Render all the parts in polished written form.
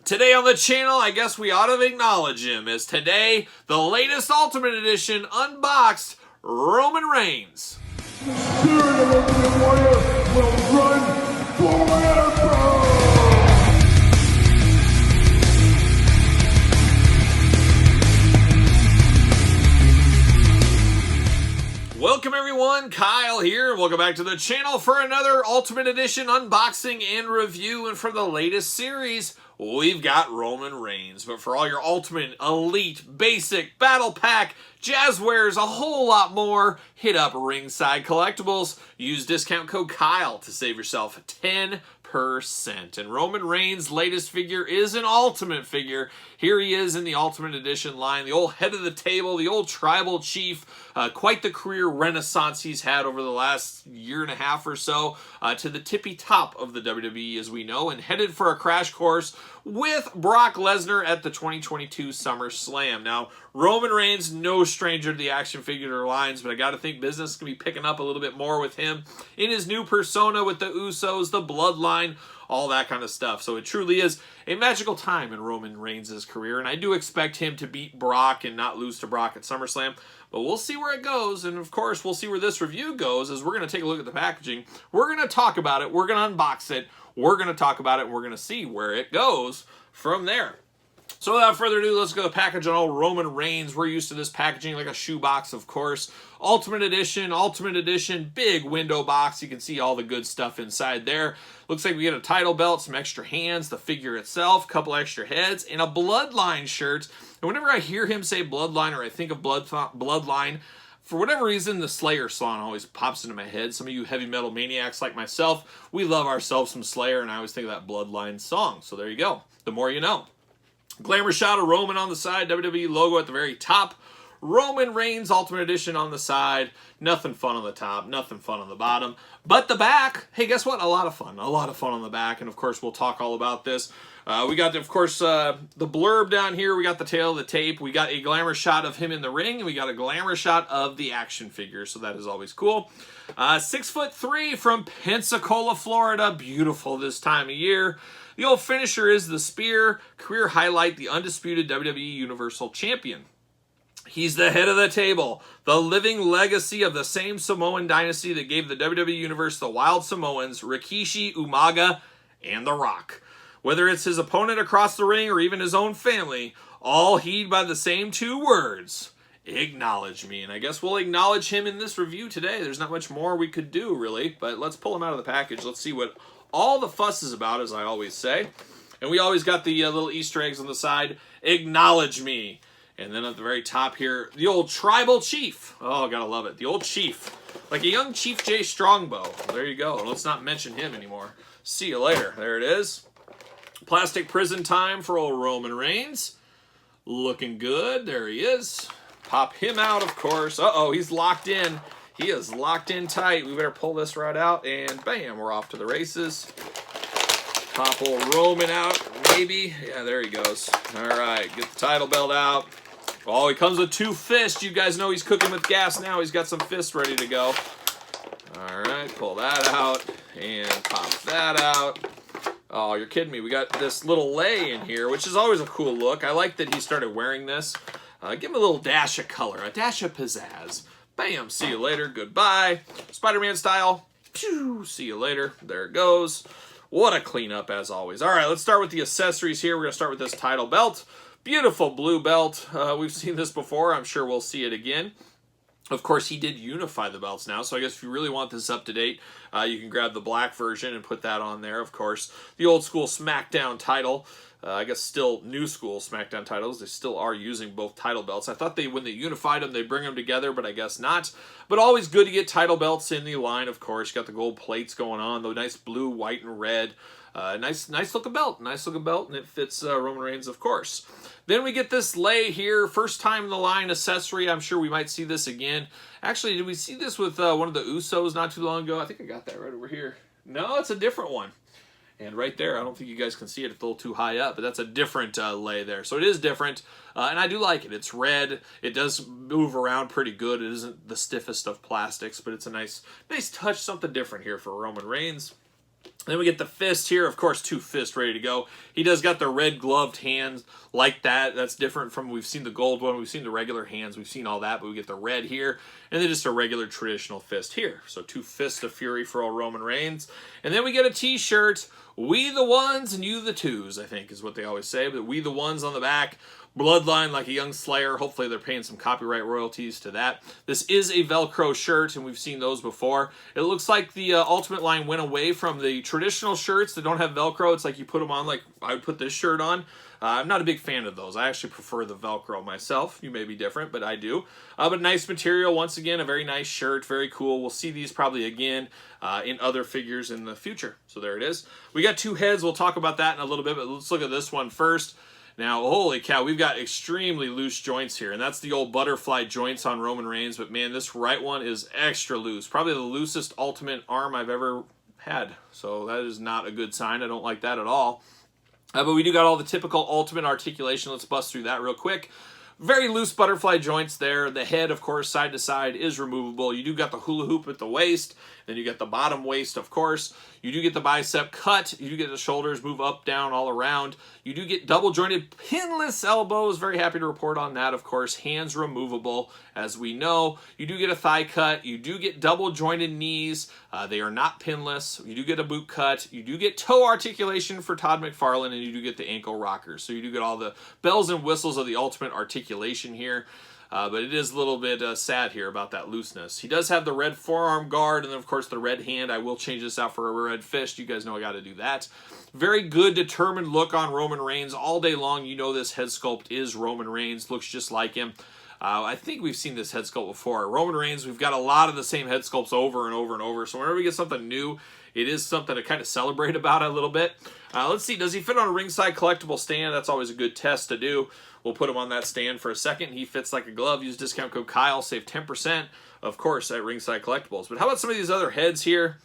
Today on the channel, I guess we ought to acknowledge him, as today, the latest Ultimate Edition unboxed Roman Reigns. The spirit of Ultimate Warrior will run forever! Welcome everyone, Kyle here, and welcome back to the channel for another Ultimate Edition unboxing and review. And for the latest series, we've got Roman Reigns. But for all your Ultimate, Elite, Basic, Battle Pack, Jazzwares, a whole lot more, hit up Ringside Collectibles. Use discount code Kyle to save yourself 10%. And Roman Reigns' latest figure is an Ultimate figure. Here he is in the Ultimate Edition line, the old head of the table, the old tribal chief. Quite the career renaissance he's had over the last year and a half or so, to the tippy top of the WWE, as we know, and headed for a crash course with Brock Lesnar at the 2022 SummerSlam. Now, Roman Reigns, no stranger to the action figure lines, but I got to think business is going to be picking up a little bit more with him in his new persona with the Usos, the Bloodline, all that kind of stuff. So it truly is a magical time in Roman Reigns' career, and I do expect him to beat Brock and not lose to Brock at SummerSlam, but we'll see where it goes, and of course we'll see where this review goes as we're going to take a look at the packaging. We're going to talk about it, we're going to unbox it, we're going to talk about it, and we're going to see where it goes from there. So without further ado, let's go to the package on old Roman Reigns. We're used to this packaging like a shoebox, of course. Ultimate Edition, big window box. You can see all the good stuff inside there. Looks like we get a title belt, some extra hands, the figure itself, a couple extra heads, and a Bloodline shirt. And whenever I hear him say Bloodline or I think of Bloodline, for whatever reason, the Slayer song always pops into my head. Some of you heavy metal maniacs like myself, we love ourselves some Slayer, and I always think of that Bloodline song. So there you go. The more you know. Glamour shot of Roman on the side, WWE logo at the very top. Roman Reigns Ultimate Edition on the side. Nothing fun on the top, nothing fun on the bottom. But the back, hey, guess what? A lot of fun on the back. And of course, we'll talk all about this. We got, of course, the blurb down here. We got the tail of the tape. We got a glamour shot of him in the ring. And we got a glamour shot of the action figure. So that is always cool. 6'3" from Pensacola, Florida. Beautiful this time of year. The old finisher is the spear. Career highlight, the undisputed WWE Universal Champion. He's the head of the table, the living legacy of the same Samoan dynasty that gave the WWE Universe the Wild Samoans, Rikishi, Umaga, and The Rock. Whether it's his opponent across the ring or even his own family, all heed by the same two words: acknowledge me. And I guess we'll acknowledge him in this review today. There's not much more we could do, really, but let's pull him out of the package. Let's see what all the fuss is about, as I always say. And we always got the little Easter eggs on the side. Acknowledge me. And then at the very top here, the old tribal chief. Oh, gotta love it. The old chief. Like a young Chief Jay Strongbow. There you go. Let's not mention him anymore. See you later. There it is. Plastic prison time for old Roman Reigns. Looking good. There he is. Pop him out, of course. Uh-oh, he's locked in. He is locked in tight. We better pull this right out, and bam, we're off to the races. Pop old Roman out, maybe. Yeah, there he goes. All right, get the title belt out. Oh, he comes with two fists. You guys know he's cooking with gas now. He's got some fists ready to go. All right, pull that out, and pop that out. Oh, you're kidding me. We got this little lei in here, which is always a cool look. I like that he started wearing this. Give him a little dash of color, a dash of pizzazz. Bam, see you later, goodbye. Spider-Man style, pew, see you later, there it goes. What a cleanup as always. All right, let's start with the accessories here. We're gonna start with this title belt. Beautiful blue belt. We've seen this before, I'm sure we'll see it again. Of course, he did unify the belts now, so I guess if you really want this up to date, you can grab the black version and put that on there, of course. The old school SmackDown title. I guess still new school SmackDown titles. They still are using both title belts. I thought when they unified them, they'd bring them together, but I guess not. But always good to get title belts in the line, of course. You got the gold plates going on, the nice blue, white, and red. Nice looking belt. Nice looking belt, and it fits Roman Reigns, of course. Then we get this lei here. First time in the line accessory. I'm sure we might see this again. Actually, did we see this with one of the Usos not too long ago? I think I got that right over here. No, it's a different one. And right there, I don't think you guys can see it. It's a little too high up, but that's a different lei there. So it is different, and I do like it. It's red. It does move around pretty good. It isn't the stiffest of plastics, but it's a nice touch, something different here for Roman Reigns. Then we get the fist here. Of course, 2 fists ready to go. He does got the red gloved hands like that. That's different from, we've seen the gold one. We've seen the regular hands. We've seen all that, but we get the red here. And then just a regular traditional fist here. So 2 fists of fury for old Roman Reigns. And then we get a t-shirt. We the ones and you the twos, I think is what they always say. But we the ones on the back. Bloodline like a young Slayer. Hopefully they're paying some copyright royalties to that. This is a Velcro shirt, and we've seen those before. It looks like the Ultimate line went away from the traditional shirts that don't have Velcro. It's like you put them on like I would put this shirt on. I'm not a big fan of those. I actually prefer the Velcro myself. You may be different, but I do. But nice material. Once again, a very nice shirt. Very cool. We'll see these probably again in other figures in the future. So there it is. We got 2 heads. We'll talk about that in a little bit, but let's look at this one first. Now, holy cow, we've got extremely loose joints here, and that's the old butterfly joints on Roman Reigns, but man, this right one is extra loose. Probably the loosest Ultimate arm I've ever had, so that is not a good sign. I don't like that at all. But we do got all the typical Ultimate articulation. Let's bust through that real quick. Very loose butterfly joints there. The head, of course, side to side is removable. You do got the hula hoop at the waist. Then you get the bottom waist, of course. You do get the bicep cut. You do get the shoulders move up, down, all around. You do get double jointed pinless elbows. Very happy to report on that, of course. Hands removable, as we know. You do get a thigh cut. You do get double jointed knees. They are not pinless. You do get a boot cut. You do get toe articulation for Todd McFarlane, and you do get the ankle rockers. So you do get all the bells and whistles of the Ultimate articulation here. But it is a little bit sad here about that looseness. He does have the red forearm guard, and then, of course, the red hand. I will change this out for a red fist. You guys know I got to do that. Very good, determined look on Roman Reigns. All day long, you know this head sculpt is Roman Reigns. Looks just like him. I think we've seen this head sculpt before. Roman Reigns, we've got a lot of the same head sculpts over and over and over. So whenever we get something new, it is something to kind of celebrate about a little bit. Let's see, does he fit on a ringside collectible stand? That's always a good test to do. We'll put him on that stand for a second. He fits like a glove. Use discount code Kyle. Save 10%, of course, at Ringside Collectibles. But how about some of these other heads here?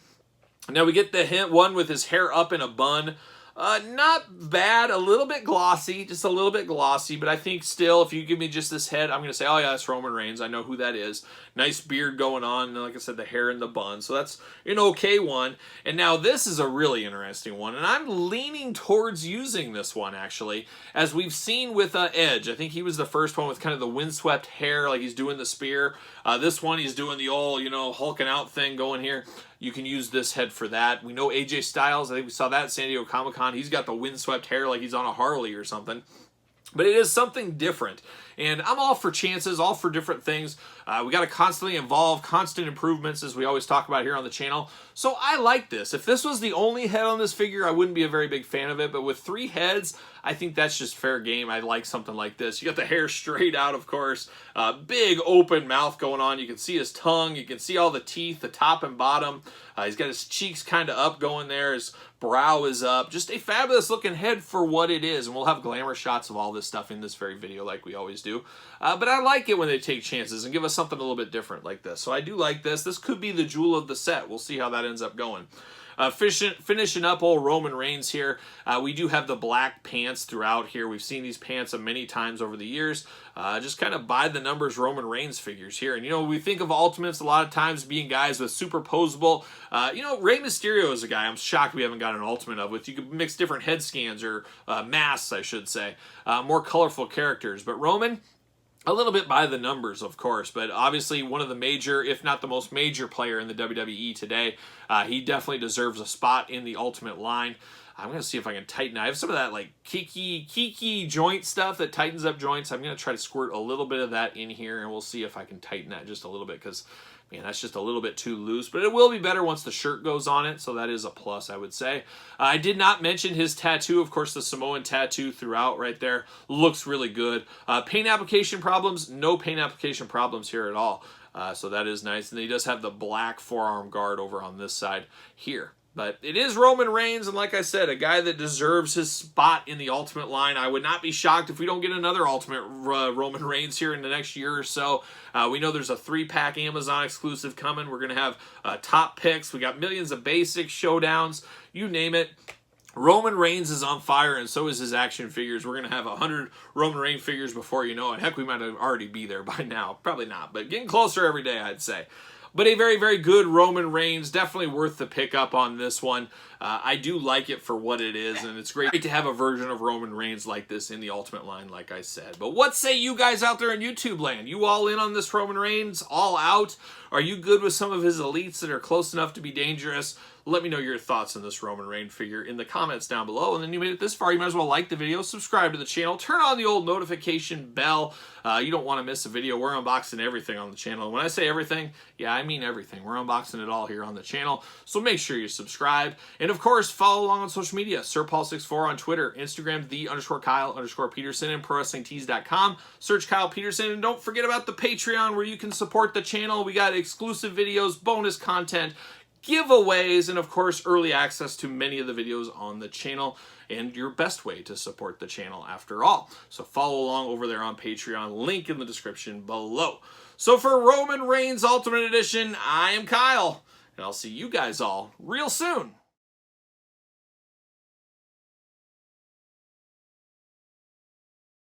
Now we get the one with his hair up in a bun. Not bad, a little bit glossy, just a little bit glossy, but I think still, if you give me just this head, I'm going to say, oh yeah, that's Roman Reigns. I know who that is. Nice beard going on, and like I said, the hair in the bun, so that's an okay one. And now this is a really interesting one, and I'm leaning towards using this one, actually, as we've seen with Edge. I think he was the first one with kind of the windswept hair, like he's doing the spear. This one, he's doing the old, hulking out thing going here. You can use this head for that. We know AJ Styles. I think we saw that at San Diego Comic-Con. He's got the windswept hair like he's on a Harley or something. But it is something different. And I'm all for chances, all for different things. We got to constantly evolve, constant improvements, as we always talk about here on the channel. So I like this. If this was the only head on this figure, I wouldn't be a very big fan of it. But with 3 heads, I think that's just fair game. I like something like this. You got the hair straight out, of course. Big open mouth going on. You can see his tongue. You can see all the teeth, the top and bottom. He's got his cheeks kind of up going there. His brow is up. Just a fabulous looking head for what it is. And we'll have glamour shots of all this stuff in this very video like we always do. But I like it when they take chances and give us something a little bit different like this. So I do like this. This could be the jewel of the set. We'll see how that ends up going. Finishing up old Roman Reigns here. We do have the black pants throughout here. We've seen these pants many times over the years. Just kind of by the numbers Roman Reigns figures here. And, we think of Ultimates a lot of times being guys with superposable. Rey Mysterio is a guy I'm shocked we haven't got an Ultimate of with. You could mix different head scans or masks, I should say. More colorful characters. But Roman, a little bit by the numbers, of course, but obviously one of the major, if not the most major player in the WWE today. He definitely deserves a spot in the Ultimate line. I'm going to see if I can tighten. I have some of that like kiki joint stuff that tightens up joints. I'm going to try to squirt a little bit of that in here, and we'll see if I can tighten that just a little bit because, man, that's just a little bit too loose. But it will be better once the shirt goes on it, so that is a plus, I would say. I did not mention his tattoo. Of course, the Samoan tattoo throughout right there looks really good. Paint application problems? No paint application problems here at all. So that is nice. And then he does have the black forearm guard over on this side here. But it is Roman Reigns, and like I said, a guy that deserves his spot in the Ultimate line. I would not be shocked if we don't get another Ultimate Roman Reigns here in the next year or so. We know there's a 3-pack Amazon exclusive coming. We're going to have top picks. We got millions of basics, showdowns, you name it. Roman Reigns is on fire, and so is his action figures. We're going to have 100 Roman Reigns figures before you know it. Heck, we might already be there by now. Probably not, but getting closer every day, I'd say. But a very, very good Roman Reigns. Definitely worth the pickup on this one. I do like it for what it is, and it's great to have a version of Roman Reigns like this in the Ultimate line, like I said. But what say you guys out there in YouTube land? You all in on this Roman Reigns? All out? Are you good with some of his elites that are close enough to be dangerous? Let me know your thoughts on this Roman Reigns figure in the comments down below. And then you made it this far, you might as well like the video, subscribe to the channel, turn on the old notification bell. You don't want to miss a video. We're unboxing everything on the channel. And when I say everything, yeah, I mean everything. We're unboxing it all here on the channel. So make sure you subscribe. And of course, follow along on social media. SirPaul64 on Twitter, Instagram, _Kyle_Peterson, and ProWrestlingTees.com. Search Kyle Peterson. And don't forget about the Patreon where you can support the channel. We got exclusive videos, bonus content, giveaways, and of course early access to many of the videos on the channel, and your best way to support the channel after all. So follow along over there on Patreon, link in the description below. So for Roman Reigns Ultimate Edition, I am Kyle, and I'll see you guys all real soon.